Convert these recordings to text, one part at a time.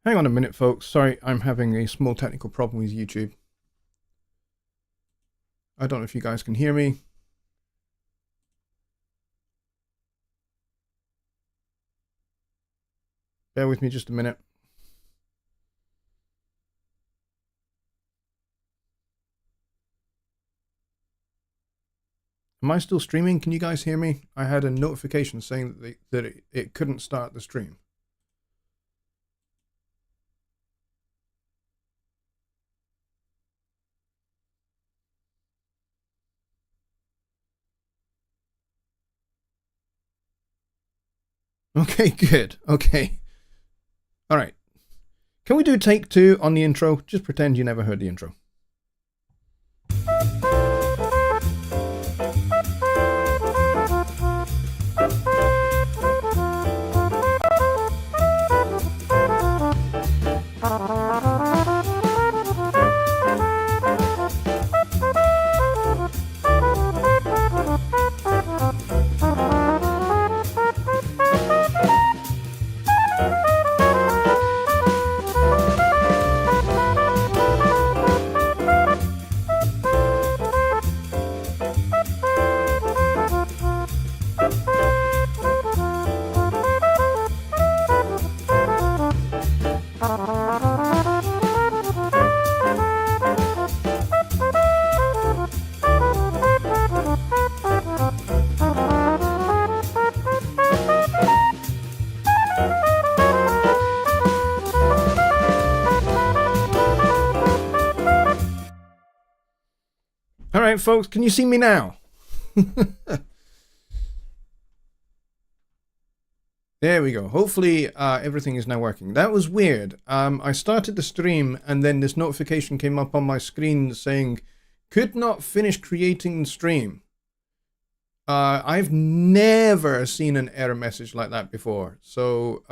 Hang on a minute, folks. Sorry, I'm having a small technical problem with YouTube. I don't know if you guys can hear me. Bear with me just a minute. Am I still streaming? Can you guys hear me? I had a notification saying that it couldn't start the stream. Okay, good. Okay. All right. Can we do take 2 on the intro? Just pretend you never heard the intro. All right, folks, can you see me now? There we go. Hopefully everything is now working. That was weird. I started the stream and then this notification came up on my screen saying, could not finish creating the stream. I've never seen an error message like that before. So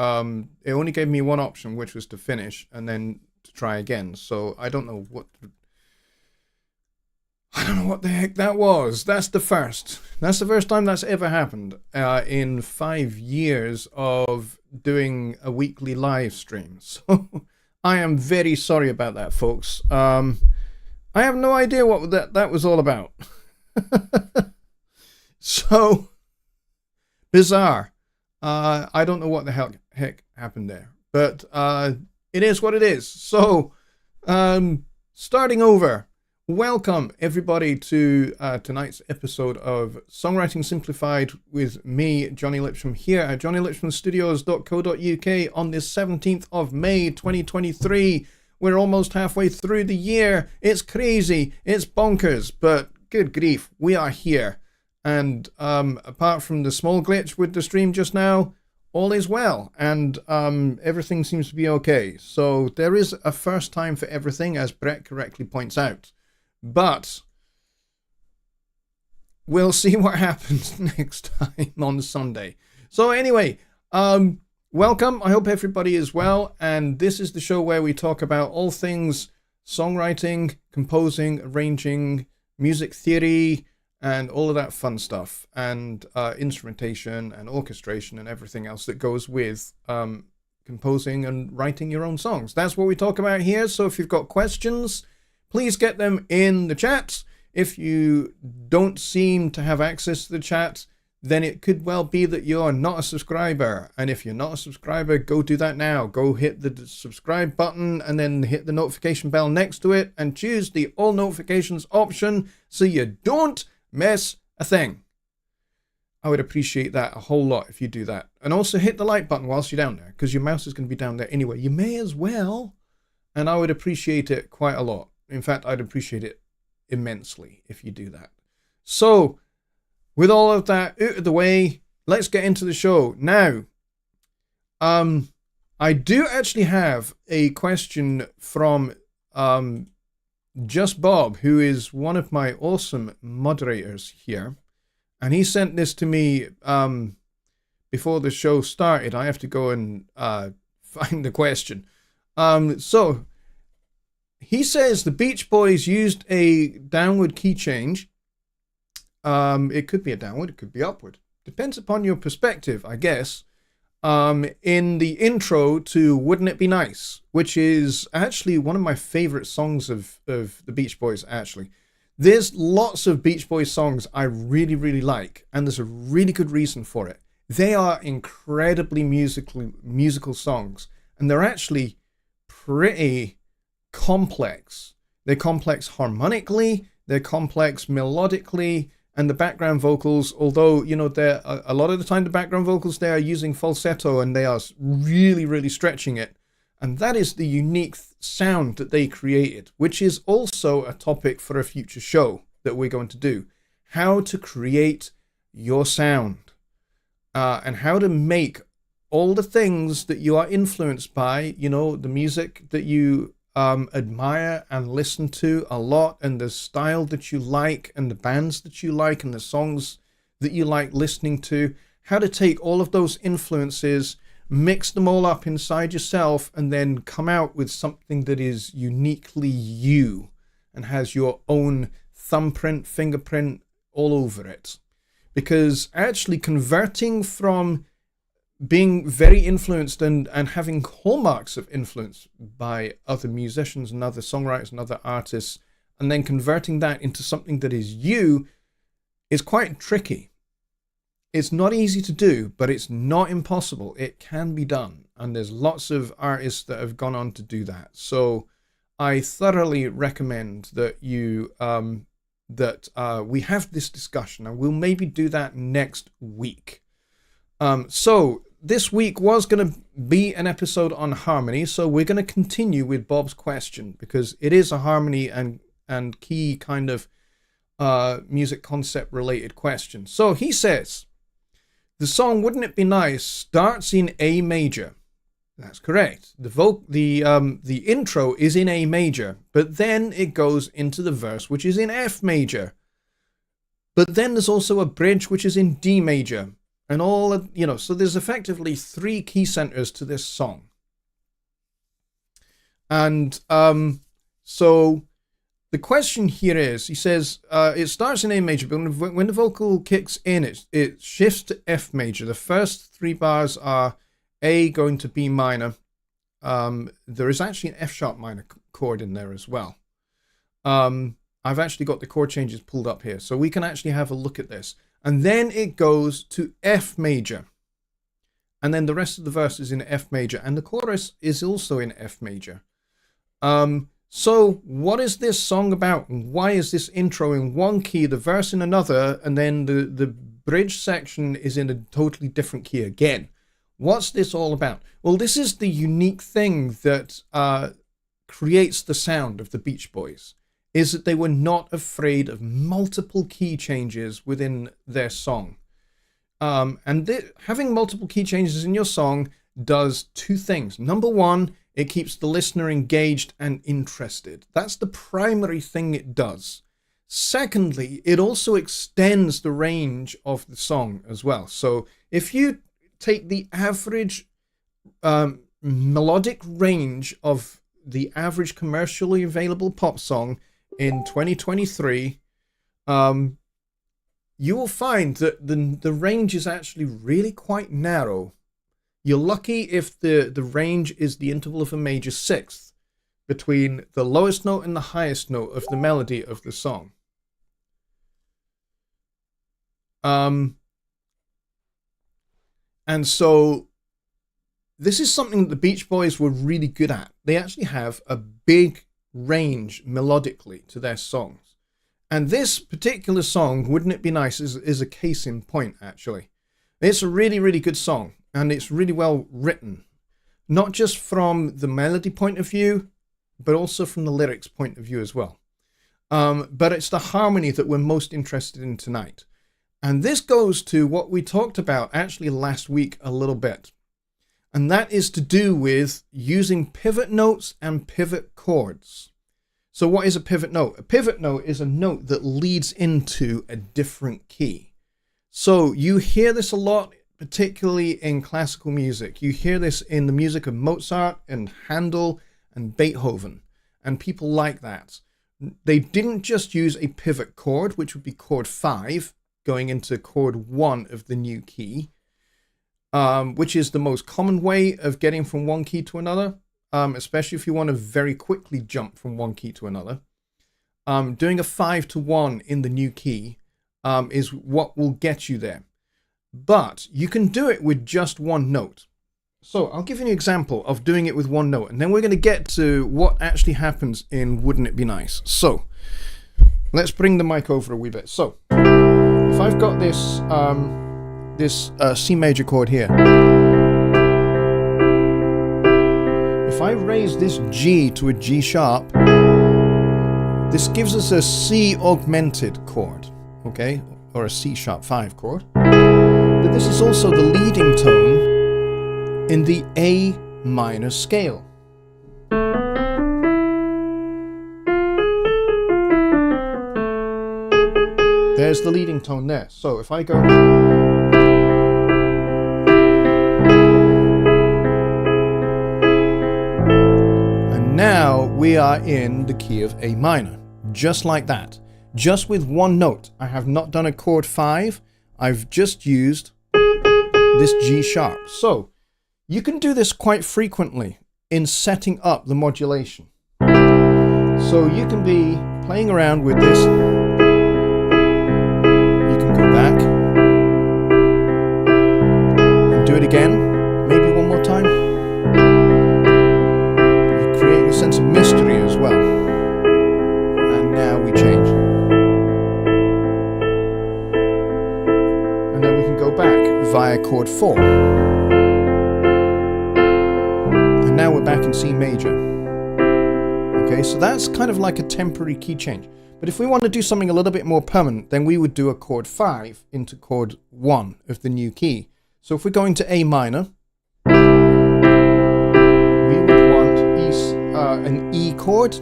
it only gave me one option, which was to finish and then to try again. So I don't know what the heck that was. That's the first. That's the first time that's ever happened in 5 years of doing a weekly live stream. So I am very sorry about that, folks. I have no idea what that was all about. So bizarre. I don't know what the heck happened there, but it is what it is. So starting over. Welcome everybody to tonight's episode of Songwriting Simplified with me, Jonny Lipsham, here at jonnylipshamstudios.co.uk on this 17th of May 2023. We're almost halfway through the year. It's crazy, it's bonkers, but good grief, we are here. And apart from the small glitch with the stream just now, all is well, and everything seems to be okay. So there is a first time for everything, as Brett correctly points out. But we'll see what happens next time on Sunday. So anyway, welcome. I hope everybody is well. And this is the show where we talk about all things songwriting, composing, arranging, music theory, and all of that fun stuff. And instrumentation and orchestration and everything else that goes with composing and writing your own songs. That's what we talk about here. So if you've got questions, please get them in the chat. If you don't seem to have access to the chat, then it could well be that you're not a subscriber. And if you're not a subscriber, go do that now. Go hit the subscribe button and then hit the notification bell next to it and choose the all notifications option so you don't miss a thing. I would appreciate that a whole lot if you do that. And also hit the like button whilst you're down there, because your mouse is going to be down there anyway. You may as well. And I would appreciate it quite a lot. In fact, I'd appreciate it immensely if you do that. So, with all of that out of the way, let's get into the show. Now, I do actually have a question from Just Bob, who is one of my awesome moderators here. And he sent this to me before the show started. I have to go and find the question. So, he says the Beach Boys used a downward key change. It could be a downward, it could be upward. Depends upon your perspective, I guess. in the intro to Wouldn't It Be Nice, which is actually one of my favorite songs of the Beach Boys, actually. There's lots of Beach Boys songs I really, really like, and there's a really good reason for it. They are incredibly musical songs, and they're actually pretty complex. They're complex harmonically, they're complex melodically, and the background vocals, although, you know, they're a lot of the time the background vocals, they are using falsetto and they are really, really stretching it. And that is the unique sound that they created, which is also a topic for a future show that we're going to do. How to create your sound and how to make all the things that you are influenced by, you know, the music that you admire and listen to a lot, and the style that you like, and the bands that you like, and the songs that you like listening to, how to take all of those influences, mix them all up inside yourself, and then come out with something that is uniquely you and has your own thumbprint, fingerprint all over it. Because actually converting from being very influenced and having hallmarks of influence by other musicians and other songwriters and other artists, and then converting that into something that is you, is quite tricky. It's not easy to do, but it's not impossible. It can be done, and there's lots of artists that have gone on to do that. So I thoroughly recommend that you we have this discussion, and we'll maybe do that next week. So this week was going to be an episode on harmony, so we're going to continue with Bob's question, because it is a harmony and key kind of music concept related question. So he says, the song Wouldn't It Be Nice starts in A major. That's correct. The intro is in A major, but then it goes into the verse, which is in F major. But then there's also a bridge, which is in D major. And all, you know, so there's effectively 3 key centers to this song. And so the question here is, he says, it starts in A major, but when the vocal kicks in, it shifts to F major. The first 3 bars are A going to B minor. There is actually an F sharp minor chord in there as well. I've actually got the chord changes pulled up here, so we can actually have a look at this. And then it goes to F major. And then the rest of the verse is in F major. And the chorus is also in F major. So what is this song about? Why is this intro in one key, the verse in another, and then the bridge section is in a totally different key again? What's this all about? Well, this is the unique thing that creates the sound of the Beach Boys, is that they were not afraid of multiple key changes within their song. Having multiple key changes in your song does 2 things. Number 1, it keeps the listener engaged and interested. That's the primary thing it does. Secondly, it also extends the range of the song as well. So if you take the average melodic range of the average commercially available pop song in 2023, you will find that the range is actually really quite narrow. You're lucky if the range is the interval of a major 6th between the lowest note and the highest note of the melody of the song. And so this is something that the Beach Boys were really good at. They actually have a big range melodically to their songs. And this particular song, Wouldn't It Be Nice, is a case in point, actually. It's a really, really good song, and it's really well written. Not just from the melody point of view, but also from the lyrics point of view as well. But it's the harmony that we're most interested in tonight. And this goes to what we talked about actually last week a little bit. And that is to do with using pivot notes and pivot chords. So what is a pivot note? A pivot note is a note that leads into a different key. So you hear this a lot, particularly in classical music. You hear this in the music of Mozart and Handel and Beethoven, and people like that. They didn't just use a pivot chord, which would be chord 5, going into chord 1 of the new key. which is the most common way of getting from one key to another, especially if you want to very quickly jump from one key to another. Doing a 5-to-1 in the new key is what will get you there. But you can do it with just one note. So I'll give you an example of doing it with one note, and then we're going to get to what actually happens in Wouldn't It Be Nice. So let's bring the mic over a wee bit. So if I've got this C major chord here, if I raise this G to a G sharp, this gives us a C augmented chord, okay, or a C sharp 5 chord. But this is also the leading tone in the A minor scale. There's the leading tone there. So if I go, and now we are in the key of A minor, just like that, just with one note. I have not done a chord 5. I've just used this G sharp. So you can do this quite frequently in setting up the modulation. So you can be playing around with this. You can go back and do it again, maybe one more time. You create a sense of mystery as well. And now we change. And then we can go back via chord 4. Now we're back in C major. Okay, so that's kind of like a temporary key change. But if we want to do something a little bit more permanent, then we would do a chord 5 into chord 1 of the new key. So if we're going to A minor, we would want an E chord.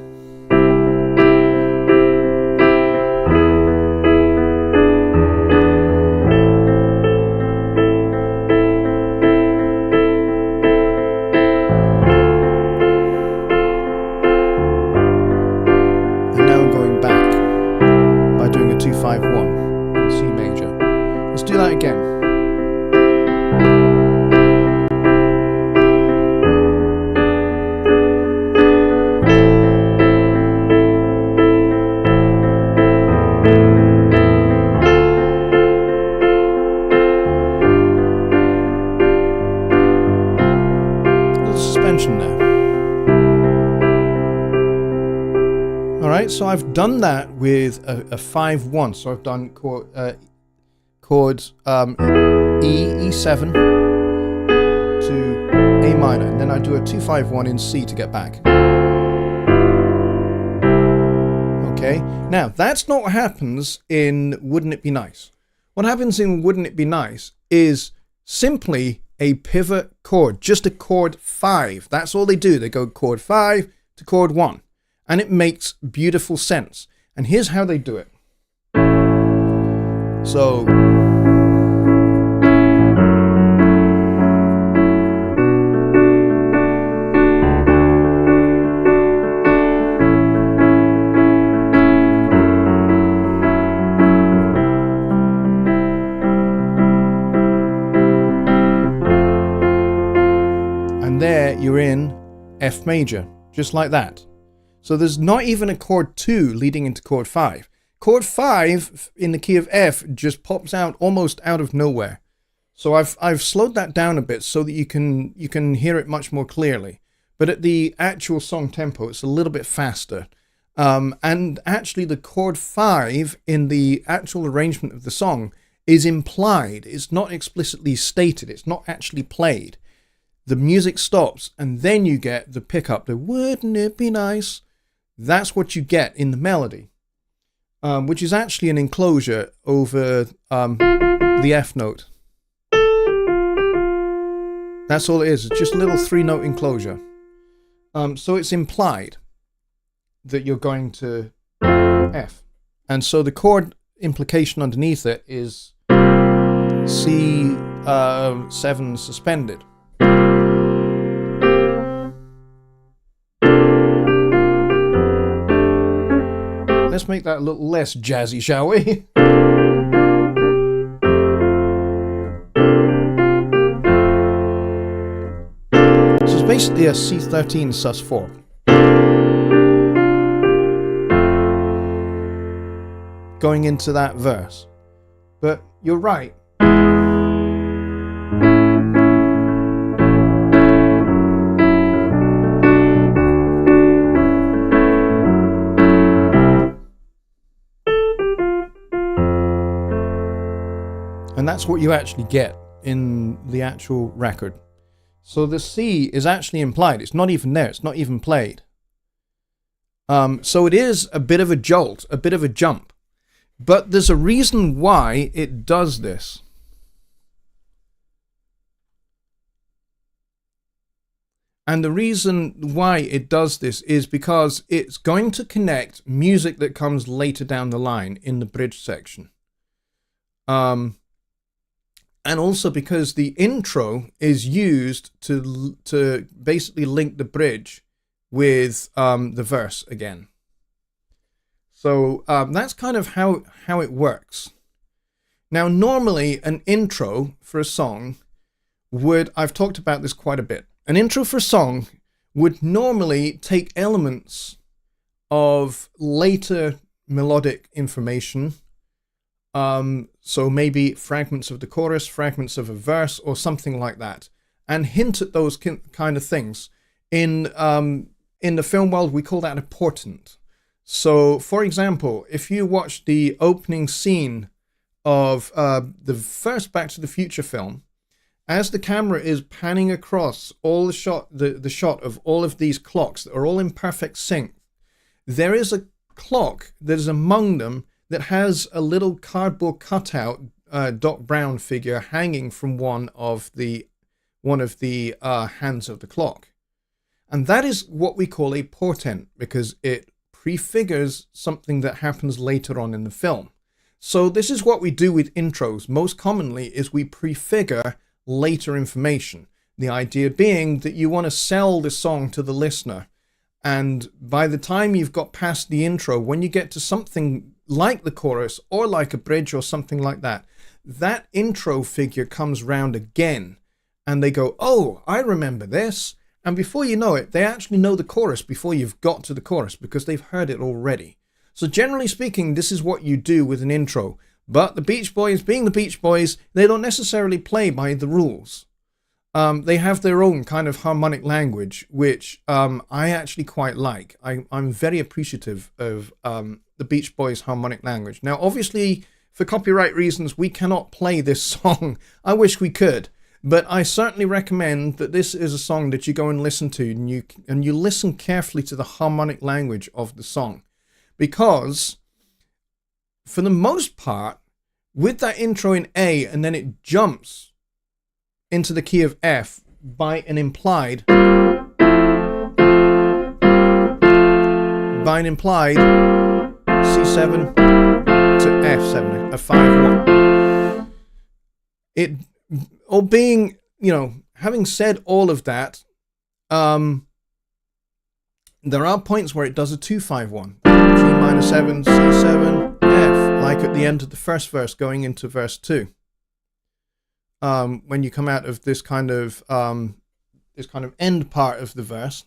So I've done that with a 5-1. So I've done chords E7 to A minor, and then I do a 2-5-1 in C to get back. Okay, now that's not what happens in Wouldn't It Be Nice. What happens in Wouldn't It Be Nice is simply a pivot chord, just a chord 5. That's all they do. They go chord 5 to chord 1. And it makes beautiful sense. And here's how they do it. So and there you're in F major, just like that. So there's not even a chord 2 leading into chord 5. Chord 5 in the key of F just pops out almost out of nowhere. So I've slowed that down a bit so that you can hear it much more clearly. But at the actual song tempo, it's a little bit faster. And actually the chord 5 in the actual arrangement of the song is implied. It's not explicitly stated. It's not actually played. The music stops and then you get the pickup, the wouldn't it be nice? That's what you get in the melody, which is actually an enclosure over the F note. That's all it is. It's just a little 3-note enclosure. So it's implied that you're going to F. And so the chord implication underneath it is C7 suspended. Let's make that a little less jazzy, shall we? It's basically a C13 sus4. Going into that verse. But you're right. And that's what you actually get in the actual record. So the C is actually implied. It's not even there. It's not even played. So it is a bit of a jolt, a bit of a jump. But there's a reason why it does this. And the reason why it does this is because it's going to connect music that comes later down the line in the bridge section. And also because the intro is used to basically link the bridge with the verse again. So that's kind of how it works. Now, normally an intro for a song I've talked about this quite a bit. An intro for a song would normally take elements of later melodic information. So maybe fragments of the chorus, fragments of a verse, or something like that, and hint at those kind of things. In the film world, we call that a portent. So, for example, if you watch the opening scene of the first Back to the Future film, as the camera is panning across all the shot of all of these clocks that are all in perfect sync, there is a clock that is among them that has a little cardboard cutout Doc Brown figure hanging from one of the hands of the clock. And that is what we call a portent, because it prefigures something that happens later on in the film. So this is what we do with intros. Most commonly is we prefigure later information. The idea being that you want to sell the song to the listener. And by the time you've got past the intro, when you get to something like the chorus or like a bridge or something like that, that intro figure comes round again and they go, oh, I remember this. And before you know it, they actually know the chorus before you've got to the chorus because they've heard it already. So generally speaking, this is what you do with an intro. But the Beach Boys, being the Beach Boys, they don't necessarily play by the rules. They have their own kind of harmonic language, which I actually quite like. I'm very appreciative of the Beach Boys' harmonic language. Now, obviously, for copyright reasons, we cannot play this song. I wish we could. But I certainly recommend that this is a song that you go and listen to, and you listen carefully to the harmonic language of the song. Because, for the most part, with that intro in A, and then it jumps into the key of F by an implied C7 to F7, a 5-1. It, or being, having said all of that, there are points where it does a 2-5-1, G minor 7, C7, F, like at the end of the first verse going into verse 2. When you come out of this kind of end part of the verse.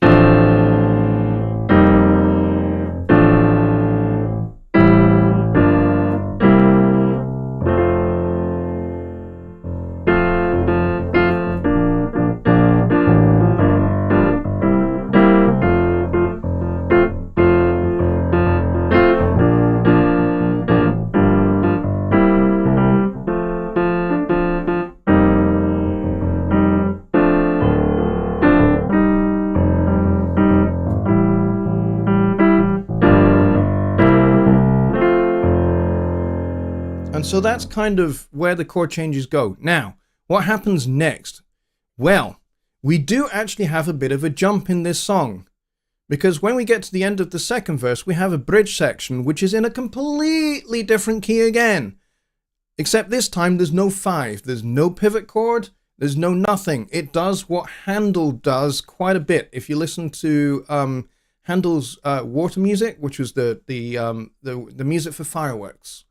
And so that's kind of where the chord changes go. Now, what happens next? Well, we do actually have a bit of a jump in this song. Because when we get to the end of the second verse, we have a bridge section, which is in a completely different key again. Except this time, there's no 5. There's no pivot chord. There's no nothing. It does what Handel does quite a bit. If you listen to Handel's Water Music, which was the music for fireworks,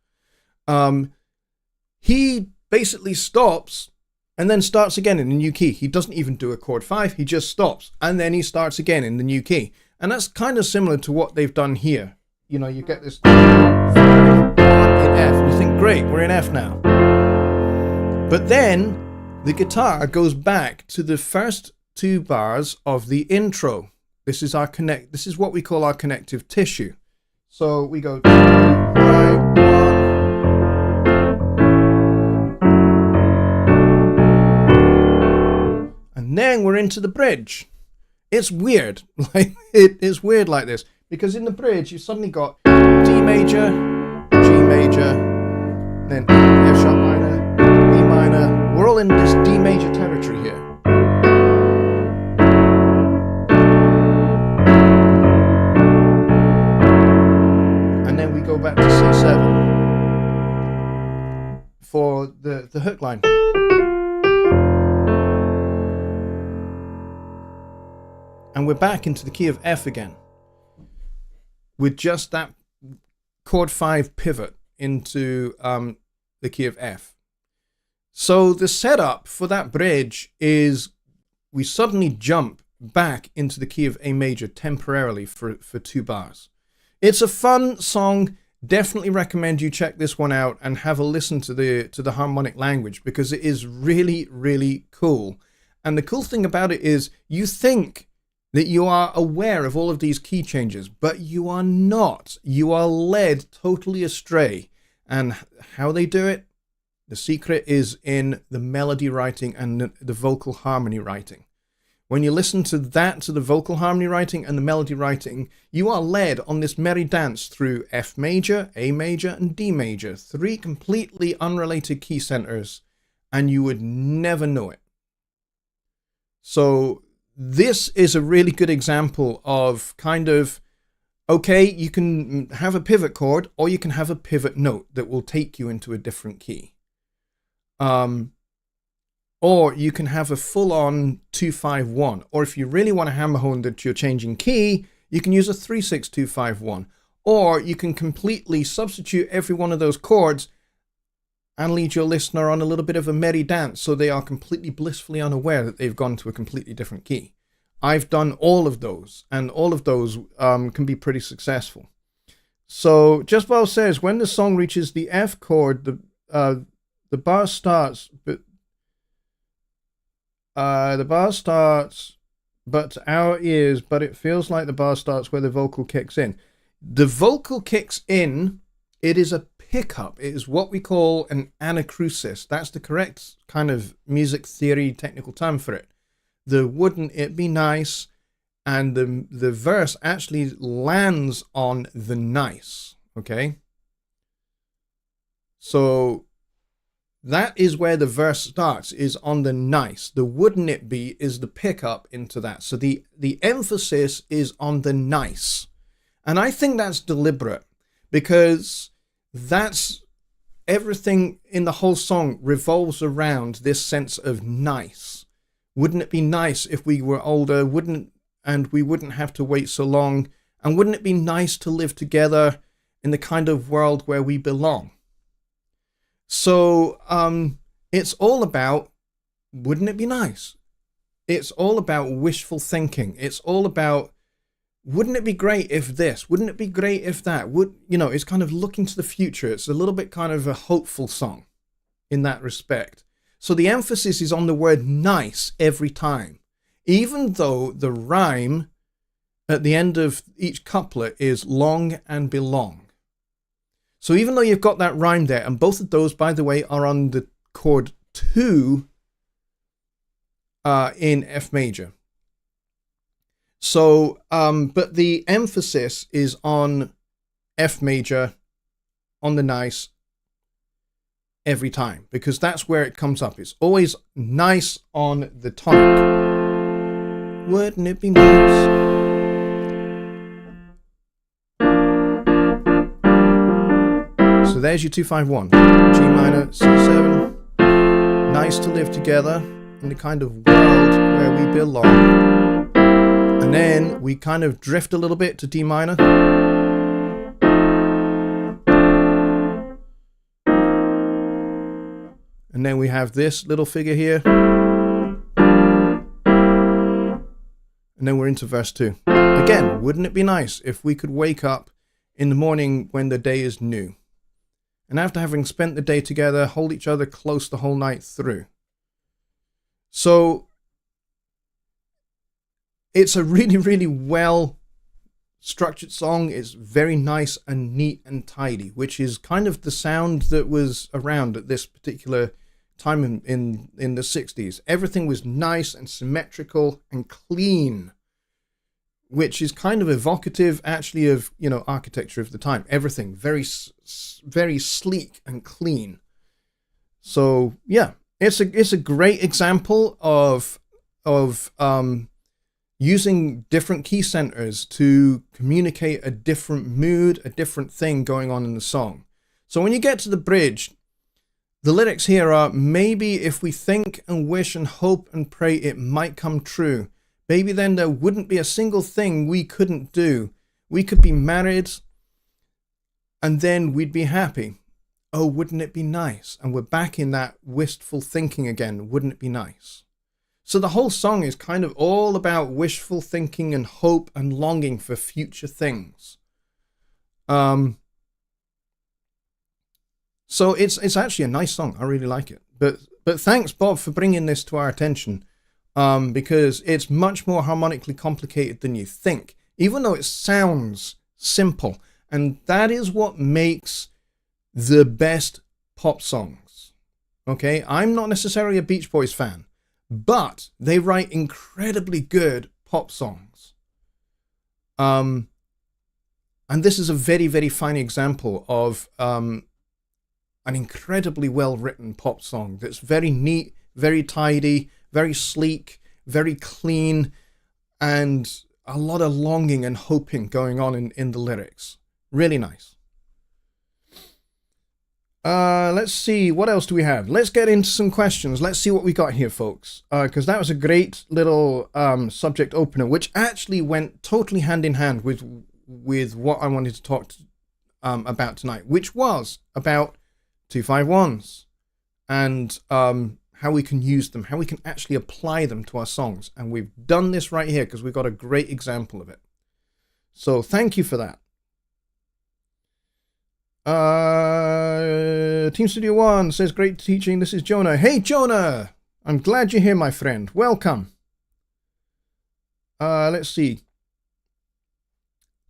he basically stops and then starts again in the new key. He doesn't even do a chord 5, he just stops, and then he starts again in the new key. And that's kind of similar to what they've done here. You know, you get this 5, 1 in F, and you think, great, we're in F now. But then the guitar goes back to the first 2 bars of the intro. This is what we call our connective tissue. So we go 2, 5, 1. And then we're into the bridge. It's weird. Like it's weird like this. Because in the bridge you suddenly got D major, G major, then F sharp minor, B minor. We're all in this D major territory here. And then we go back to C7 for the hook line. And we're back into the key of F again, with just that chord 5 pivot into the key of F. So the setup for that bridge is we suddenly jump back into the key of A major temporarily for 2 bars. It's a fun song. Definitely recommend you check this one out and have a listen to the harmonic language, because it is really, really cool. And the cool thing about it is you think that you are aware of all of these key changes, but you are not. You are led totally astray. And how they do it, the secret is in the melody writing and the vocal harmony writing. When you listen to the vocal harmony writing and the melody writing, you are led on this merry dance through F major, A major, and D major, 3 completely unrelated key centers, and you would never know it. So this is a really good example of kind of, okay, you can have a pivot chord or you can have a pivot note that will take you into a different key. Or you can have a full-on 2-5-1. Or if you really want to hammer home that you're changing key, you can use a 3-6-2-5-1. Or you can completely substitute every one of those chords and lead your listener on a little bit of a merry dance so they are completely blissfully unaware that they've gone to a completely different key. I've done all of those, and all of those can be pretty successful. So Just Bow says, when the song reaches the F chord, the bar starts, but to our ears, but it feels like the bar starts where the vocal kicks in. The vocal kicks in, it is a pickup. It is what we call an anacrusis. That's the correct kind of music theory technical term for it. The wouldn't it be nice, and the verse actually lands on the nice, okay? So that is where the verse starts, is on the nice. The wouldn't it be is the pickup into that. So the emphasis is on the nice. And I think that's deliberate, because that's everything in the whole song revolves around this sense of nice. Wouldn't it be nice if we were older? And we wouldn't have to wait so long? And wouldn't it be nice to live together in the kind of world where we belong? So it's all about, wouldn't it be nice? It's all about wishful thinking. It's all about, wouldn't it be great if this? Wouldn't it be great if that? It's kind of looking to the future. It's a little bit kind of a hopeful song in that respect. So the emphasis is on the word nice every time, even though the rhyme at the end of each couplet is long and belong. So even though you've got that rhyme there, and both of those, by the way, are on the chord 2 in F major. So, but the emphasis is on F major, on the nice, every time, because that's where it comes up. It's always nice on the tonic. Wouldn't it be nice? So there's your 2-5-1. G minor, C7. Nice to live together in the kind of world where we belong. And then we kind of drift a little bit to D minor. And then we have this little figure here. And then we're into verse 2. Again, wouldn't it be nice if we could wake up in the morning when the day is new, and after having spent the day together, hold each other close the whole night through? So it's a really, really well structured song. It's very nice and neat and tidy, which is kind of the sound that was around at this particular time in the 60s. Everything was nice and symmetrical and clean, which is kind of evocative actually of, you know, architecture of the time. Everything very, very sleek and clean. So yeah, it's a great example of using different key centers to communicate a different mood, a different thing going on in the song. So when you get to the bridge, the lyrics here are, maybe if we think and wish and hope and pray it might come true, maybe then there wouldn't be a single thing we couldn't do. We could be married and then we'd be happy. Oh, wouldn't it be nice? And we're back in that wistful thinking again. Wouldn't it be nice? So the whole song is kind of all about wishful thinking and hope and longing for future things. So it's actually a nice song. I really like it. But thanks, Bob, for bringing this to our attention, because it's much more harmonically complicated than you think, even though it sounds simple. And that is what makes the best pop songs. Okay, I'm not necessarily a Beach Boys fan, but they write incredibly good pop songs. And this is a very, very fine example of an incredibly well-written pop song that's very neat, very tidy, very sleek, very clean, and a lot of longing and hoping going on in the lyrics. Really nice. Let's see, what else do we have? Let's get into some questions. Let's see what we got here, folks. Because that was a great little subject opener, which actually went totally hand in hand with what I wanted to talk about tonight, which was about 251s and how we can use them, how we can actually apply them to our songs. And we've done this right here because we've got a great example of it. So thank you for that. Team Studio One says, great teaching. This is Jonah. Hey, Jonah! I'm glad you're here, my friend. Welcome. Let's see.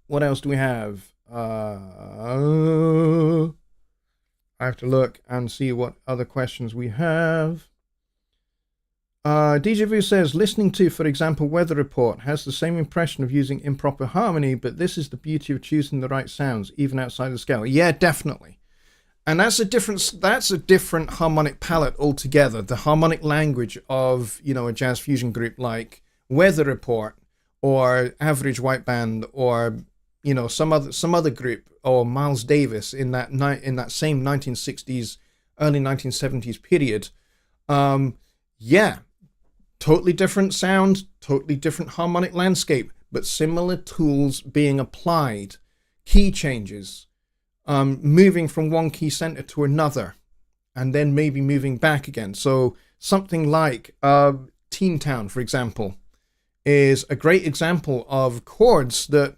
What else do we have? I have to look and see what other questions we have. DJ Vu says, listening to, for example, Weather Report has the same impression of using improper harmony, but this is the beauty of choosing the right sounds, even outside the scale. Yeah, definitely. And that's a different harmonic palette altogether. The harmonic language of, you know, a jazz fusion group like Weather Report or Average White Band or, you know, some other group, or Miles Davis in that same 1960s, early 1970s period. Yeah, totally different sound, totally different harmonic landscape, but similar tools being applied, key changes, moving from one key center to another, and then maybe moving back again. So something like Teen Town, for example, is a great example of chords that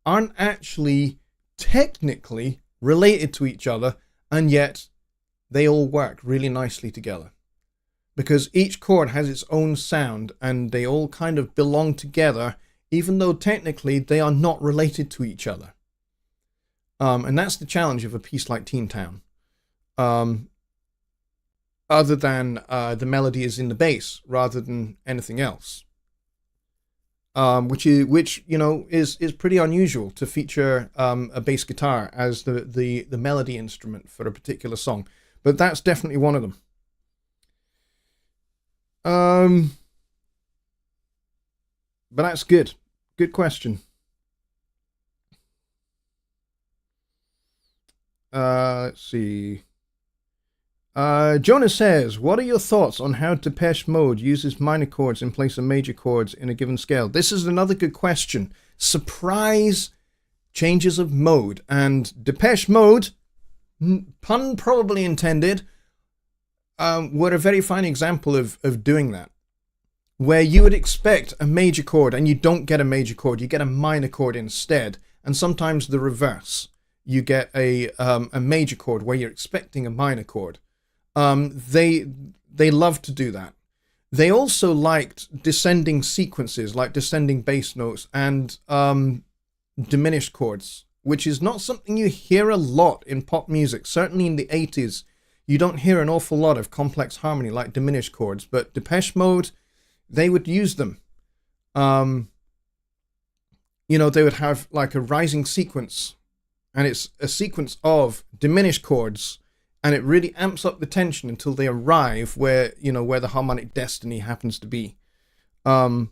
aren't actually technically related to each other, and yet they all work really nicely together because each chord has its own sound and they all kind of belong together, even though technically they are not related to each other. And that's the challenge of a piece like Teen Town. Other than the melody is in the bass rather than anything else. Which you know is pretty unusual to feature a bass guitar as the melody instrument for a particular song, but that's definitely one of them. But that's good question. Let's see. Jonah says, what are your thoughts on how Depeche Mode uses minor chords in place of major chords in a given scale? This is another good question. Surprise changes of mode. And Depeche Mode, pun probably intended, were a very fine example of doing that, where you would expect a major chord and you don't get a major chord, you get a minor chord instead, and sometimes the reverse. You get a major chord where you're expecting a minor chord. They love to do that. They also liked descending sequences, like descending bass notes and diminished chords, which is not something you hear a lot in pop music. Certainly in the 80s, you don't hear an awful lot of complex harmony like diminished chords, but Depeche Mode, they would use them. You know, they would have like a rising sequence, and it's a sequence of diminished chords, and it really amps up the tension until they arrive where, you know, where the harmonic destiny happens to be. But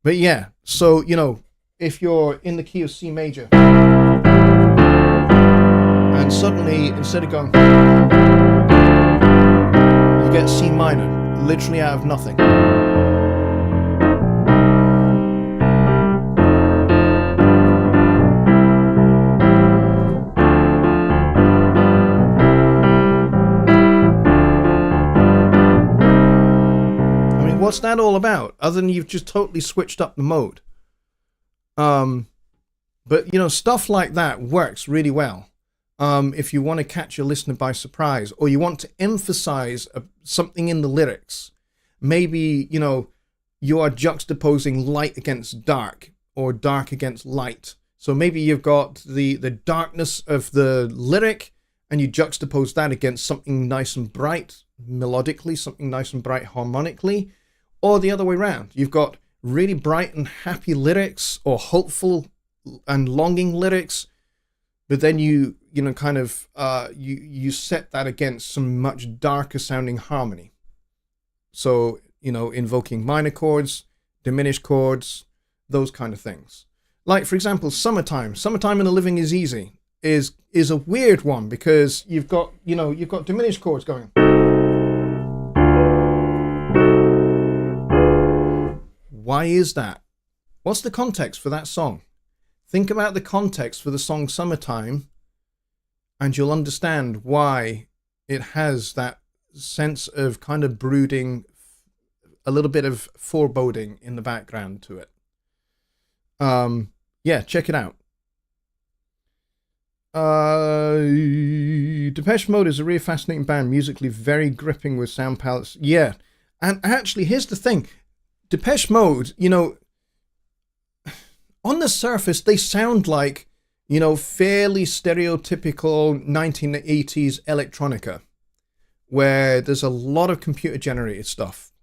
yeah, so, you know, if you're in the key of C major, and suddenly, instead of going, you get C minor, literally out of nothing. What's that all about? Other than you've just totally switched up the mode. But, you know, stuff like that works really well. If you want to catch your listener by surprise, or you want to emphasize something in the lyrics. Maybe, you know, you are juxtaposing light against dark, or dark against light. So maybe you've got the darkness of the lyric, and you juxtapose that against something nice and bright melodically, something nice and bright harmonically. Or the other way around, you've got really bright and happy lyrics, or hopeful and longing lyrics, but then you know, kind of you set that against some much darker sounding harmony. So, you know, invoking minor chords, diminished chords, those kind of things. Like, for example, Summertime in the Living is Easy is a weird one, because you've got diminished chords going. Why is that? What's the context for that song? Think about the context for the song Summertime, and you'll understand why it has that sense of kind of brooding, a little bit of foreboding in the background to it. Yeah, check it out. Depeche Mode is a really fascinating band, musically very gripping with sound palettes. Yeah, and actually, here's the thing. Depeche Mode, you know, on the surface, they sound like, you know, fairly stereotypical 1980s electronica, where there's a lot of computer-generated stuff,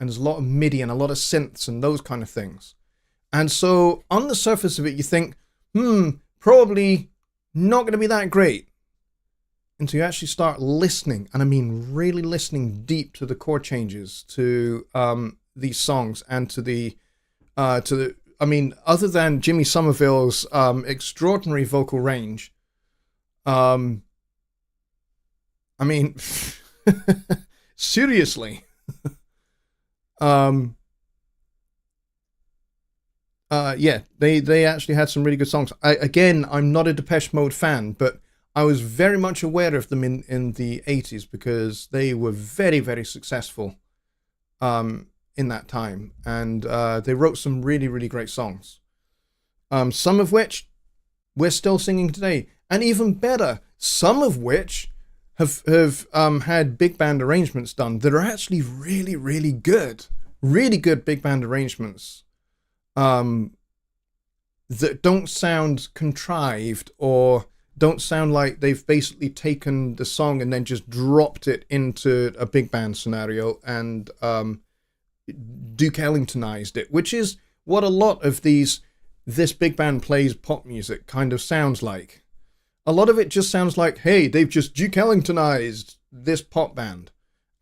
and there's a lot of MIDI and a lot of synths and those kind of things. And so, on the surface of it, you think, probably not going to be that great, until you actually start listening, and I mean really listening deep to the chord changes, to these songs, and to the I mean, other than Jimmy Somerville's extraordinary vocal range, I mean, seriously, yeah, they actually had some really good songs. I'm not a Depeche Mode fan, but I was very much aware of them in the 80s, because they were very, very successful in that time, and they wrote some really, really great songs, some of which we're still singing today, and even better, some of which have had big band arrangements done that are actually really, really good big band arrangements that don't sound contrived, or don't sound like they've basically taken the song and then just dropped it into a big band scenario and Duke Ellingtonized it, which is what a lot of this big band plays pop music kind of sounds like. A lot of it just sounds like, hey, they've just Duke Ellingtonized this pop band,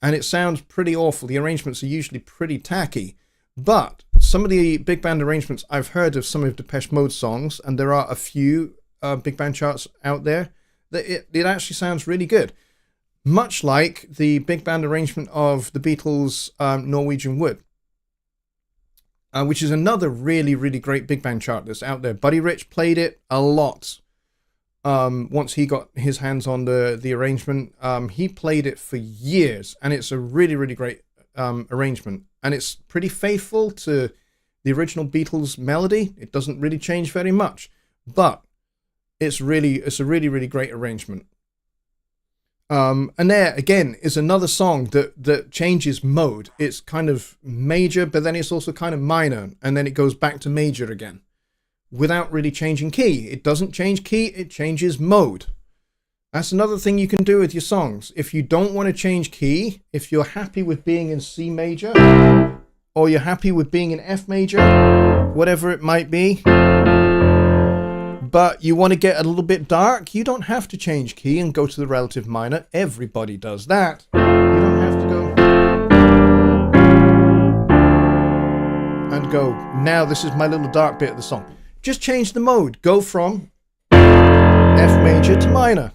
and it sounds pretty awful. The arrangements are usually pretty tacky, but some of the big band arrangements I've heard of some of Depeche Mode songs, and there are a few big band charts out there, that it actually sounds really good. Much like the big band arrangement of the Beatles' Norwegian Wood, which is another really, really great big band chart that's out there. Buddy Rich played it a lot. once he got his hands on the arrangement. He played it for years, and it's a really, really great arrangement. And it's pretty faithful to the original Beatles melody. It doesn't really change very much, but it's a really, really great arrangement. And there again is another song that changes mode. It's kind of major, but then it's also kind of minor, and then it goes back to major again without really changing key. It doesn't change key, it changes mode. That's another thing you can do with your songs. If you don't want to change key, if you're happy with being in C major, or you're happy with being in F major, whatever it might be, but you want to get a little bit dark, you don't have to change key and go to the relative minor. Everybody does that. You don't have to go and go, now this is my little dark bit of the song. Just change the mode. Go from F major to minor.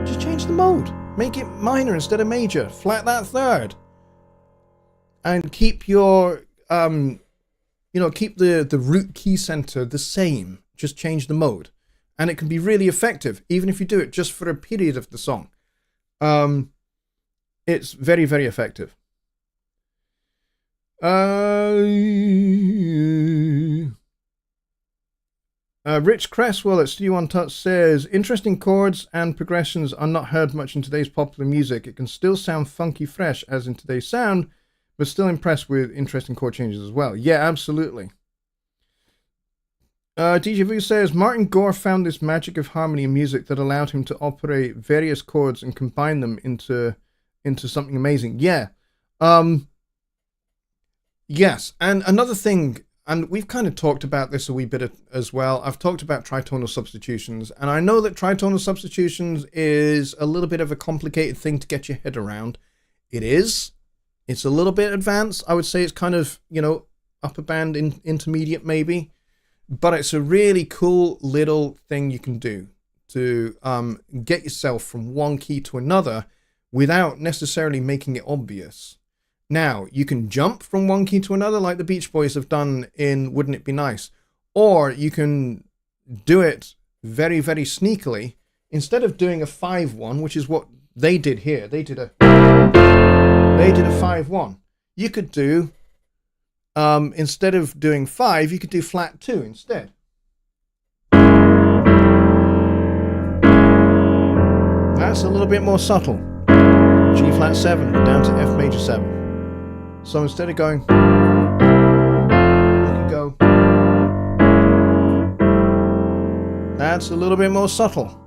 Just change the mode. Make it minor instead of major. Flat that third. And keep your, keep the root key center the same. Just change the mode. And it can be really effective, even if you do it just for a period of the song. It's very, very effective. Rich Cresswell at Studio One Touch says, interesting chords and progressions are not heard much in today's popular music. It can still sound funky fresh as in today's sound, but still impressed with interesting chord changes as well. Yeah, absolutely. DJ Vu says, Martin Gore found this magic of harmony in music that allowed him to operate various chords and combine them into something amazing. Yeah. Yes, and another thing, and we've kind of talked about this a wee bit as well. I've talked about tritonal substitutions, and I know that tritonal substitutions is a little bit of a complicated thing to get your head around. It is. It's a little bit advanced. I would say it's kind of, upper band, intermediate maybe. But it's a really cool little thing you can do to get yourself from one key to another without necessarily making it obvious. Now, you can jump from one key to another like the Beach Boys have done in Wouldn't It Be Nice? Or you can do it very, very sneakily. Instead of doing a 5-1, which is what they did here, they did a 5-1. You could do, instead of doing 5, you could do flat 2 instead. That's a little bit more subtle. G flat 7 down to F major 7. So instead of going, you can go. That's a little bit more subtle.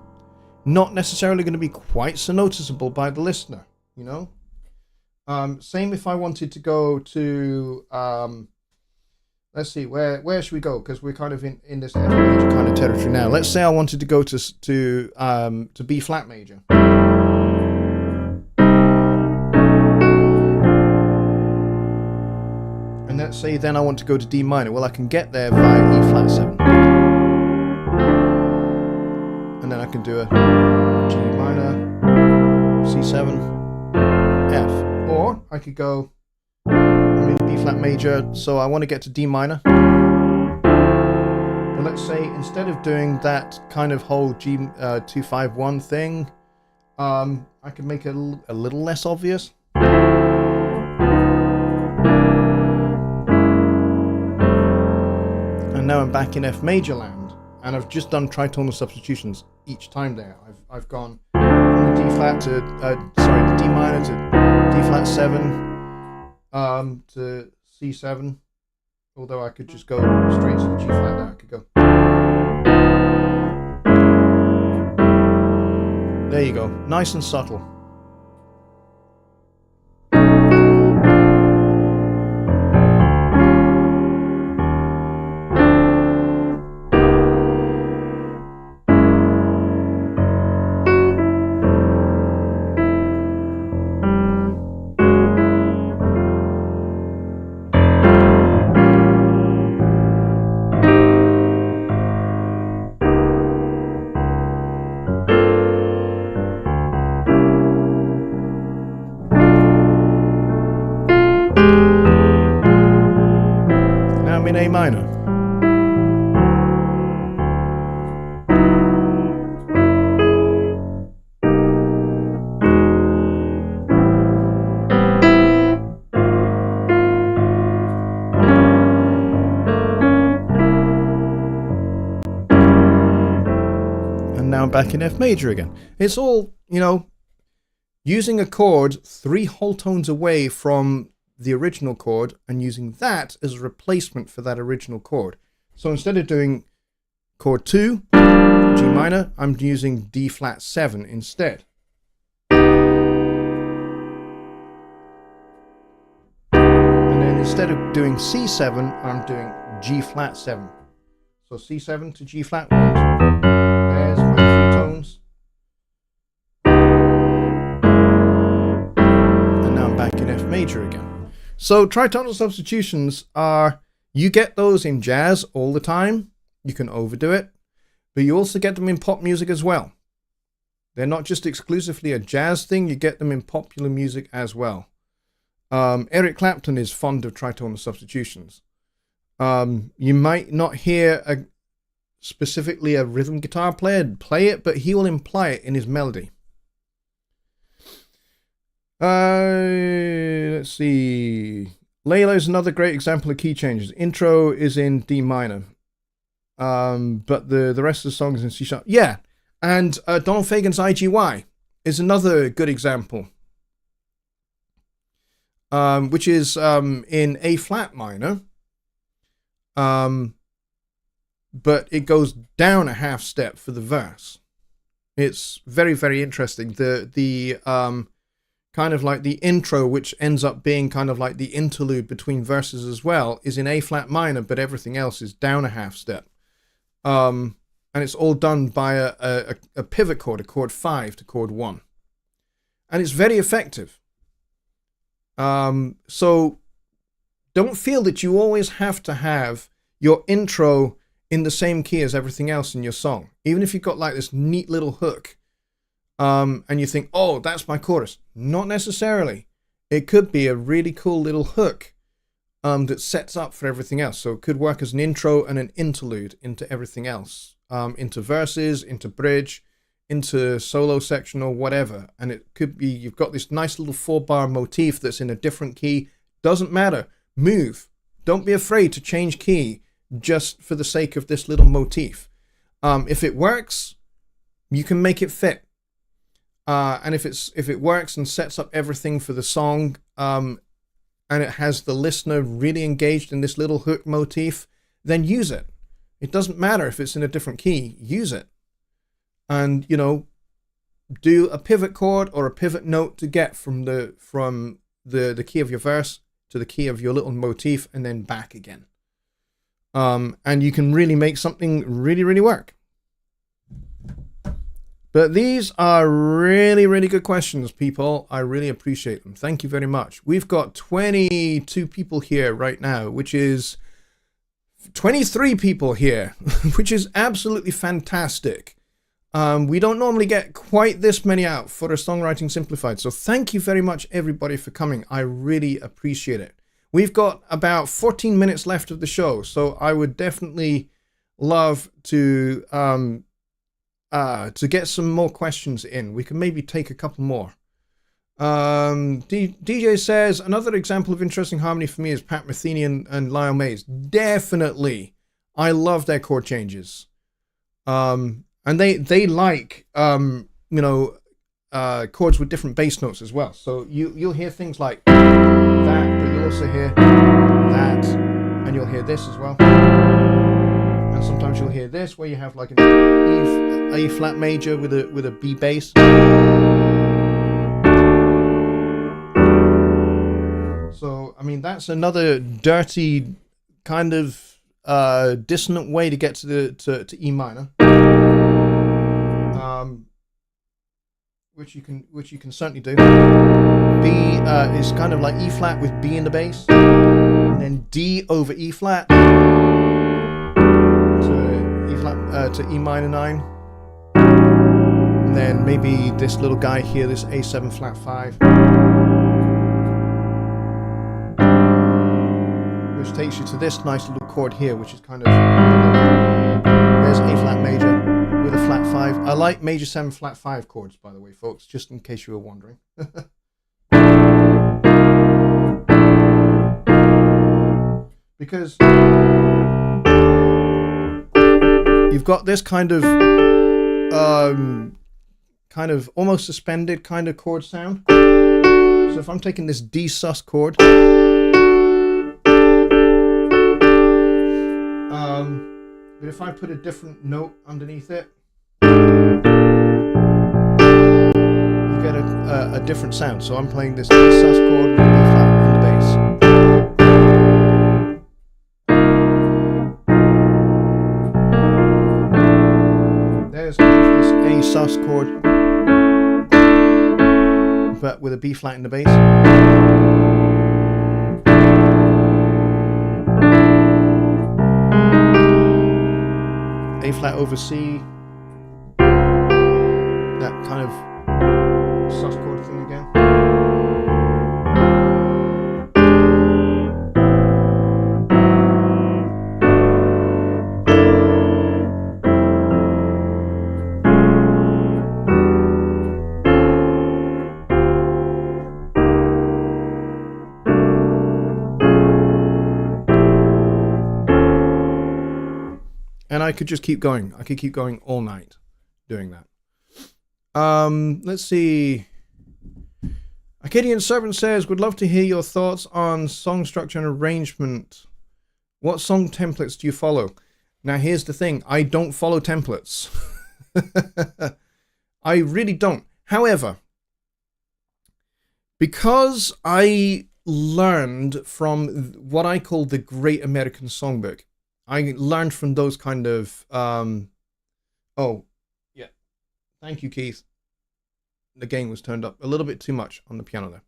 Not necessarily going to be quite so noticeable by the listener, Same if I wanted to go to, let's see, where should we go? Because we're kind of in this F major kind of territory now. Let's say I wanted to go to B flat major. And let's say then I want to go to D minor. Well, I can get there via E flat 7. And then I can do a G minor, C7, F. Or I could go, I'm in B flat major, so I want to get to D minor. Well, let's say instead of doing that kind of whole G 2-5-1 thing, I can make it a little less obvious. And now I'm back in F major land, and I've just done tritonal substitutions each time there. I've gone from the D flat to the D minor to D flat 7 to C7. Although I could just go straight to the G flat there. I could go. There you go, nice and subtle. A minor. I'm back in F major again. It's all, you know, using a chord 3 whole tones away from the original chord and using that as a replacement for that original chord. So instead of doing chord 2, G minor, I'm using D flat 7 instead. And then instead of doing C7, I'm doing G flat 7. So C7 to G flat 1. There's my 3 tones. And now I'm back in F major again. So tritonal substitutions are, you get those in jazz all the time. You can overdo it, but you also get them in pop music as well. They're not just exclusively a jazz thing, you get them in popular music as well. Eric Clapton is fond of tritonal substitutions. You might not hear specifically a rhythm guitar player play it, but he will imply it in his melody. Let's see. Layla is another great example of key changes. Intro is in D minor, but the rest of the song is in C sharp. Yeah, and Donald Fagen's IGY is another good example, which is in A flat minor. But it goes down a half step for the verse. It's very, very interesting. The kind of like the intro, which ends up being kind of like the interlude between verses as well, is in A flat minor, but everything else is down a half step. And it's all done by a pivot chord, a chord 5 to chord 1. And it's very effective. So don't feel that you always have to have your intro in the same key as everything else in your song. Even if you've got like this neat little hook, and you think, oh, that's my chorus. Not necessarily. It could be a really cool little hook that sets up for everything else. So it could work as an intro and an interlude into everything else, into verses, into bridge, into solo section or whatever. And it could be, you've got this nice little 4-bar motif that's in a different key. Doesn't matter. Move. Don't be afraid to change key just for the sake of this little motif. If it works, you can make it fit. And if it works and sets up everything for the song, and it has the listener really engaged in this little hook motif, then use it. It doesn't matter if it's in a different key. Use it. And, you know, do a pivot chord or a pivot note to get from the key of your verse to the key of your little motif and then back again. And you can really make something really, really work. But these are really, really good questions, people. I really appreciate them. Thank you very much. We've got 22 people here right now, which is 23 people here, which is absolutely fantastic. We don't normally get quite this many out for a Songwriting Simplified. So thank you very much, everybody, for coming. I really appreciate it. We've got about 14 minutes left of the show, so I would definitely love to get some more questions in. We can maybe take a couple more. DJ says, another example of interesting harmony for me is Pat Metheny and Lyle Mays. Definitely. I love their chord changes. And they like, you know, chords with different bass notes as well. So you'll hear things like that, but you'll also hear that, and you'll hear this as well. And sometimes you'll hear this, where you have like an A flat major with a B bass. So I mean, that's another dirty kind of dissonant way to get to E minor. Which you can certainly do. B is kind of like E flat with B in the bass, and then D over E flat to E flat to E minor 9, and then maybe this little guy here, this A7 flat 5, which takes you to this nice little chord here, which is kind of there's A flat major with a flat 5. I like major 7 flat 5 chords, by the way, folks, just in case you were wondering. Because you've got this kind of kind of almost suspended kind of chord sound. So if I'm taking this D sus chord, but if I put a different note underneath it, you get a different sound. So I'm playing this D sus chord with a B flat in the bass. There's this A sus chord, but with a B flat in the bass. A flat over C, that kind of sus chord thing again. And I could just keep going. I could keep going all night doing that. Let's see. Arcadian Servant says, would love to hear your thoughts on song structure and arrangement. What song templates do you follow? Now, here's the thing. I don't follow templates. I really don't. However, because I learned from what I call the Great American Songbook, I learned from those kind of, oh, yeah. Thank you, Keith. The gain was turned up a little bit too much on the piano there.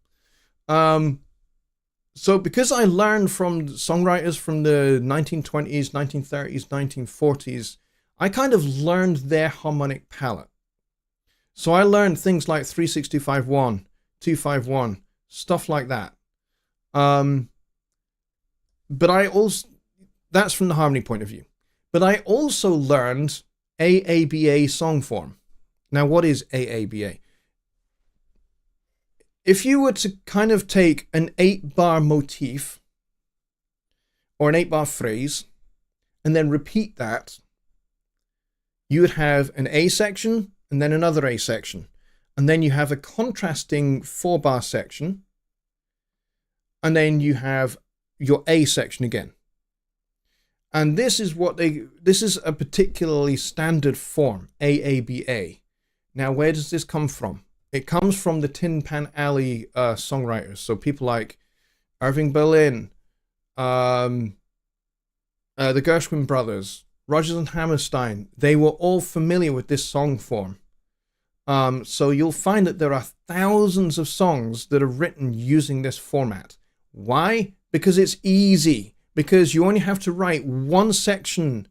So because I learned from songwriters from the 1920s, 1930s, 1940s, I kind of learned their harmonic palette. So I learned things like 365-1, 251, stuff like that. But I also... That's from the harmony point of view. But I also learned AABA song form. Now, what is AABA? If you were to kind of take an 8-bar motif or an 8-bar phrase and then repeat that, you would have an A section and then another A section. And then you have a contrasting 4-bar section. And then you have your A section again. And this is this is a particularly standard form, AABA. Now, where does this come from? It comes from the Tin Pan Alley songwriters. So people like Irving Berlin, the Gershwin brothers, Rodgers and Hammerstein. They were all familiar with this song form. So you'll find that there are thousands of songs that are written using this format. Why? Because it's easy. Because you only have to write one section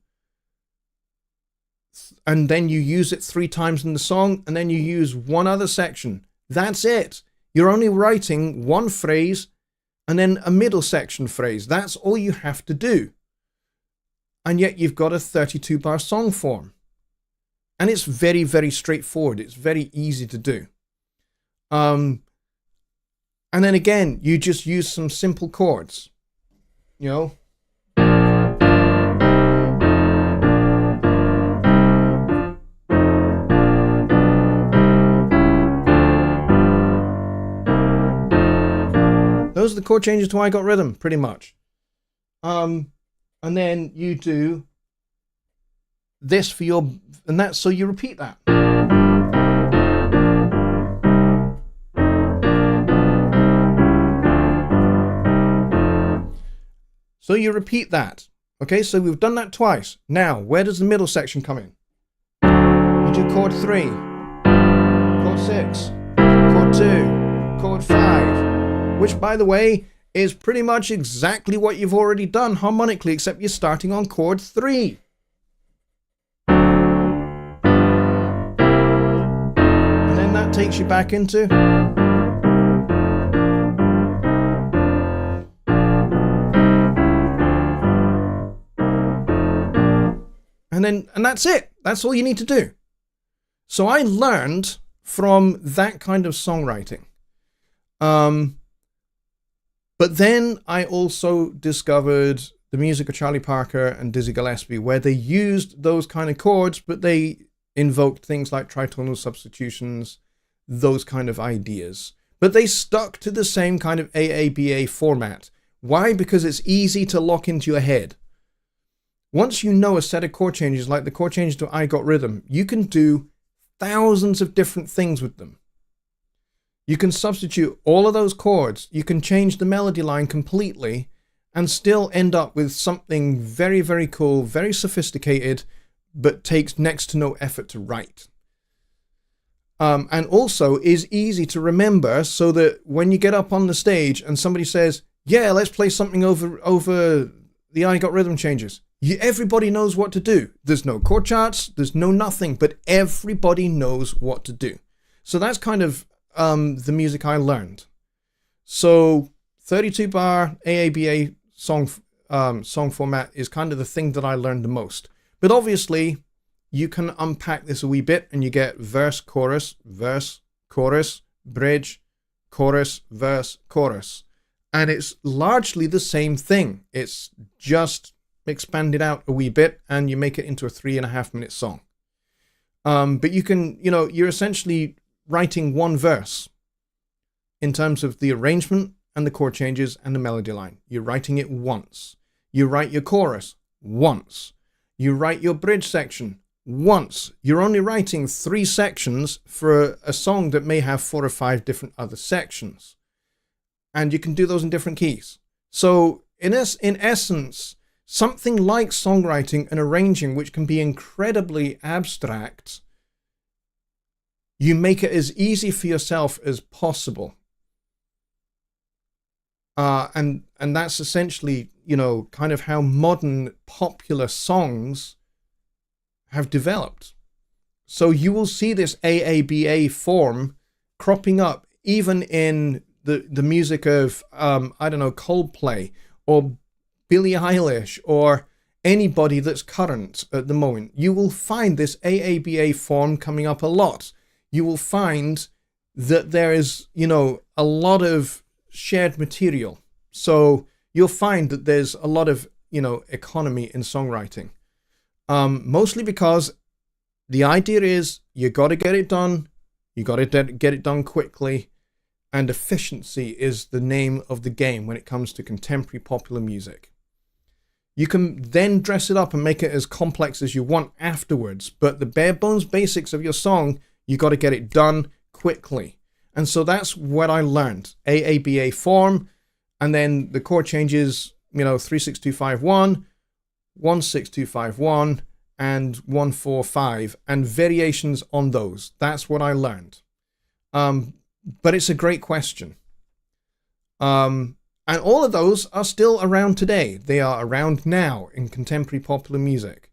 and then you use it 3 times in the song and then you use one other section. That's it. You're only writing one phrase and then a middle section phrase. That's all you have to do. And yet you've got a 32-bar song form. And it's very, very straightforward. It's very easy to do. And then again, you just use some simple chords. You know, those are the chord changes to I Got Rhythm, pretty much. And then you do this for your, and that's, so you repeat that. So you repeat that. Okay, so we've done that twice. Now, where does the middle section come in? You do chord 3, chord 6, chord 2, chord 5, which, by the way, is pretty much exactly what you've already done harmonically, except you're starting on chord 3. And then that takes you back into... And that's it. That's all you need to do. So I learned from that kind of songwriting. But then I also discovered the music of Charlie Parker and Dizzy Gillespie, where they used those kind of chords, but they invoked things like tritonal substitutions, those kind of ideas. But they stuck to the same kind of AABA format. Why? Because it's easy to lock into your head. Once you know a set of chord changes, like the chord change to I Got Rhythm, you can do thousands of different things with them. You can substitute all of those chords. You can change the melody line completely and still end up with something very, very cool, very sophisticated, but takes next to no effort to write. And also is easy to remember, so that when you get up on the stage and somebody says, yeah, let's play something over the I Got Rhythm changes, everybody knows what to do. There's no chord charts, there's no nothing, but everybody knows what to do. So that's kind of the music I learned. So 32 bar AABA song format is kind of the thing that I learned the most. But obviously you can unpack this a wee bit and you get verse, chorus, bridge, chorus, verse, chorus. And it's largely the same thing. It's just expanded out a wee bit and you make it into a 3.5 minute song. But you can, you're essentially writing one verse in terms of the arrangement and the chord changes and the melody line. You're writing it once. You write your chorus once. You write your bridge section once. You're only writing 3 sections for a song that may have 4 or 5 different other sections. And you can do those in different keys. So in essence, something like songwriting and arranging, which can be incredibly abstract, you make it as easy for yourself as possible. And that's essentially, kind of how modern popular songs have developed. So you will see this AABA form cropping up even in the music of, Coldplay or Billie Eilish or anybody that's current at the moment. You will find this AABA form coming up a lot. You will find that there is, a lot of shared material. So you'll find that there's a lot of, economy in songwriting. Mostly because the idea is you got to get it done. You got to get it done quickly. And efficiency is the name of the game when it comes to contemporary popular music. You can then dress it up and make it as complex as you want afterwards. But the bare bones basics of your song, you got to get it done quickly. And so that's what I learned. AABA form, and then the chord changes, 36251, 16251, and 145, and variations on those. That's what I learned. But it's a great question. And all of those are still around today. They are around now in contemporary popular music.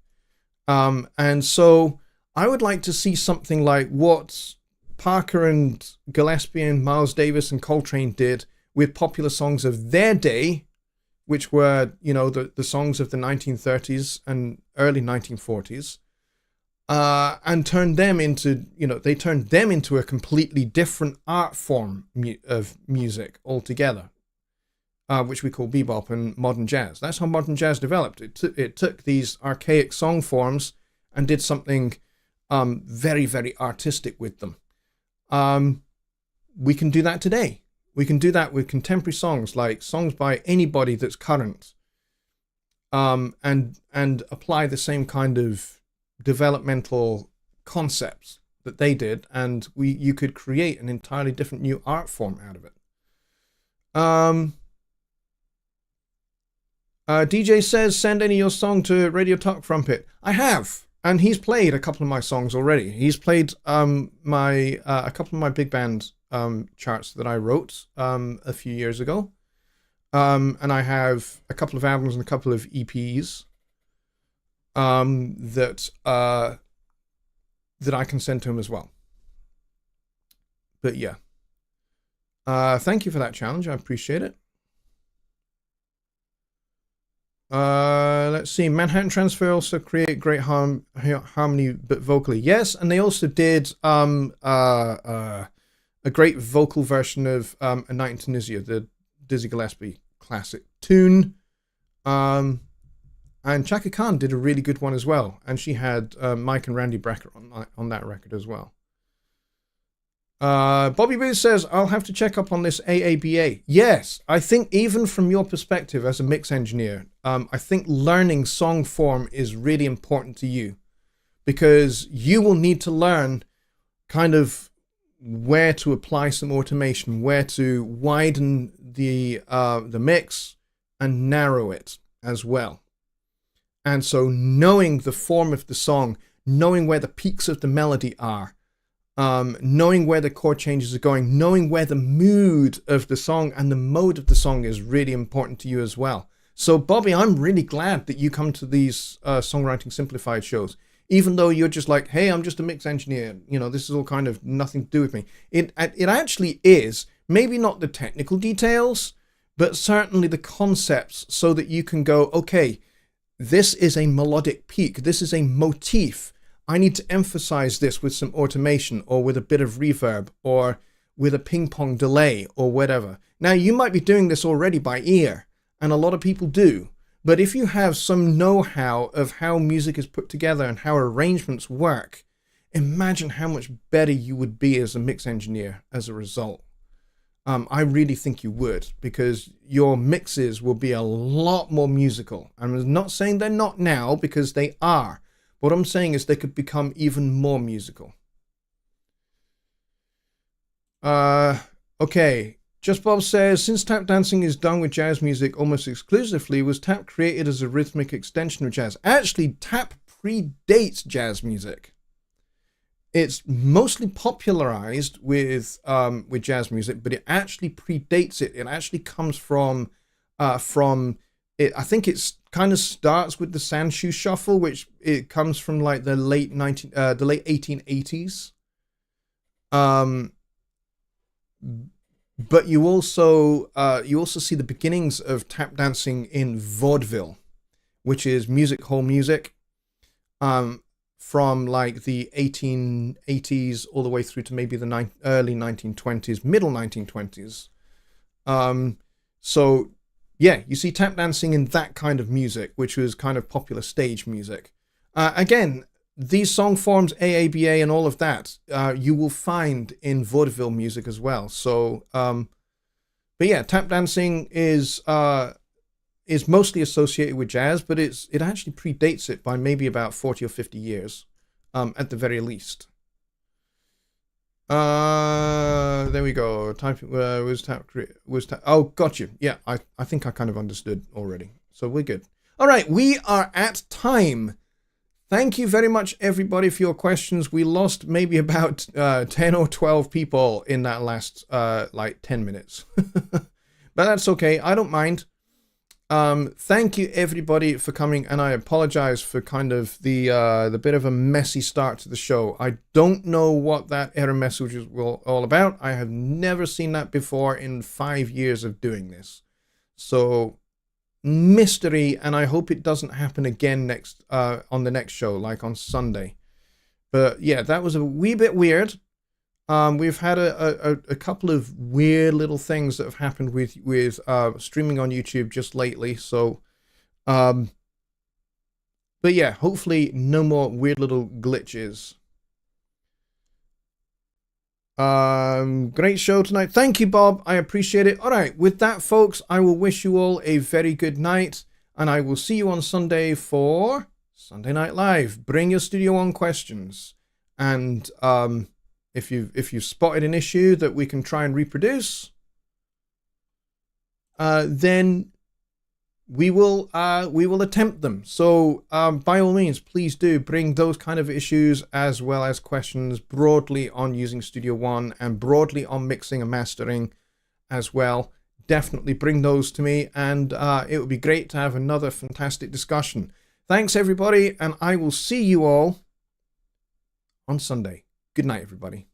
And so I would like to see something like what Parker and Gillespie and Miles Davis and Coltrane did with popular songs of their day, which were, the songs of the 1930s and early 1940s, and turned them into, they turned them into a completely different art form of music altogether, which we call bebop and modern jazz. That's how modern jazz developed. It took these archaic song forms and did something very, very artistic with them. We can do that today. We can do that with contemporary songs, like songs by anybody that's current, and apply the same kind of developmental concepts that they did, and you could create an entirely different new art form out of it. DJ says, send any of your song to Radio Talk Trumpet. I have, and he's played a couple of my songs already. He's played a couple of my big band charts that I wrote a few years ago. And I have a couple of albums and a couple of EPs that I can send to him as well. But yeah. Thank you for that challenge. I appreciate it. Let's see. Manhattan Transfer also create great harmony, but vocally. Yes, and they also did a great vocal version of A Night in Tunisia, the Dizzy Gillespie classic tune. And Chaka Khan did a really good one as well. And she had Mike and Randy Brecker on that record as well. Bobby Booth says, I'll have to check up on this AABA. Yes, I think even from your perspective as a mix engineer, I think learning song form is really important to you, because you will need to learn kind of where to apply some automation, where to widen the mix and narrow it as well. And so knowing the form of the song, knowing where the peaks of the melody are, knowing where the chord changes are going, knowing where the mood of the song and the mode of the song is really important to you as well. So Bobby, I'm really glad that you come to these Songwriting Simplified shows, even though you're just like, hey, I'm just a mix engineer, you know, this is all kind of nothing to do with me. It actually is, maybe not the technical details, but certainly the concepts, so that you can go, okay, this is a melodic peak, this is a motif. I need to emphasize this with some automation, or with a bit of reverb, or with a ping pong delay, or whatever. Now, you might be doing this already by ear, and a lot of people do. But if you have some know-how of how music is put together and how arrangements work, imagine how much better you would be as a mix engineer as a result. I really think you would, because your mixes will be a lot more musical. I'm not saying they're not now, because they are. What I'm saying is they could become even more musical. Okay. Just Bob says, since tap dancing is done with jazz music almost exclusively, was tap created as a rhythmic extension of jazz? Actually, tap predates jazz music. It's mostly popularized with jazz music, but it actually predates it. It actually comes from it. I think it's kind of starts with the Sandshoe Shuffle, which it comes from like the late 1880s. But you also see the beginnings of tap dancing in vaudeville, which is music hall music, from like the 1880s all the way through to maybe the early 1920s, middle 1920s. So yeah, you see tap dancing in that kind of music, which was kind of popular stage music. Again, these song forms, AABA and all of that, you will find in vaudeville music as well. So, but yeah, tap dancing is mostly associated with jazz, but it actually predates it by maybe about 40 or 50 years, at the very least. There we go. Oh, got you. Yeah, I think I kind of understood already. So we're good. All right, we are at time. Thank you very much, everybody, for your questions. We lost maybe about 10 or 12 people in that last like 10 minutes. But that's okay. I don't mind. Thank you, everybody, for coming, and I apologize for kind of the bit of a messy start to the show. I don't know what that error message is all about. I have never seen that before in 5 years of doing this. So, mystery, and I hope it doesn't happen again next on the next show, like on Sunday. But yeah, that was a wee bit weird. We've had a couple of weird little things that have happened with streaming on YouTube just lately. So, but yeah, hopefully no more weird little glitches. Great show tonight. Thank you, Bob. I appreciate it. All right, with that, folks, I will wish you all a very good night, and I will see you on Sunday for Sunday Night Live. Bring your Studio One questions, and if you've spotted an issue that we can try and reproduce, then we will attempt them. So by all means, please do bring those kind of issues as well as questions broadly on using Studio One and broadly on mixing and mastering as well. Definitely bring those to me, and it would be great to have another fantastic discussion. Thanks, everybody, and I will see you all on Sunday. Good night, everybody.